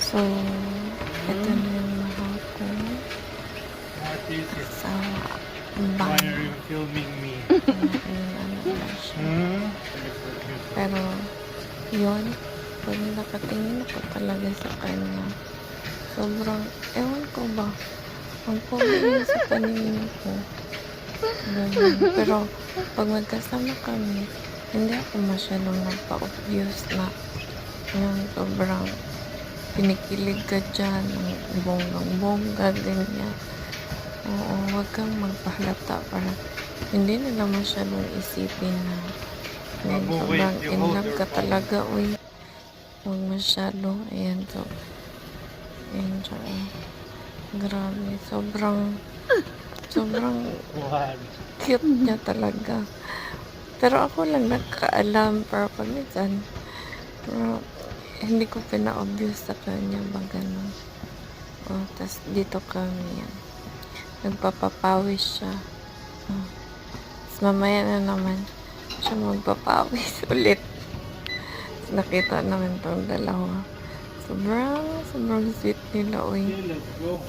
So, ito na yung mahal ko. What is it? Asawa. Why Bang. are you filming me? Ano ba siya. Hmm? Pero, yun. Pag nakatingin ako talaga sa kanya, sobrang, ewan ko ba, ang pogi niya sa paningin ko. Ganun. Pero, pag magkasama kami, hindi ako masyadong nagpa-obvious na yung sobrang kinikilig ka dyan, ang bonggang-bongga, ganyan. Oo, wag kang magpahalata para hindi nila masyadong isipin na sobrang in love ka talaga, uy. Huwag masyado. Ayan, so, ayan siya. Grabe, sobrang What? cute niya talaga. Pero ako lang nagkaalam, pero pag minsan, pero hindi ko pina-obvious sa kanya ba ganun. O, tas dito kami yan. Nagpapapawis siya. Oh. Tas mamaya na naman siya magpapawis ulit. Tas nakita naman tong dalawa. Sobrang sweet nila, uy. Okay, let's go.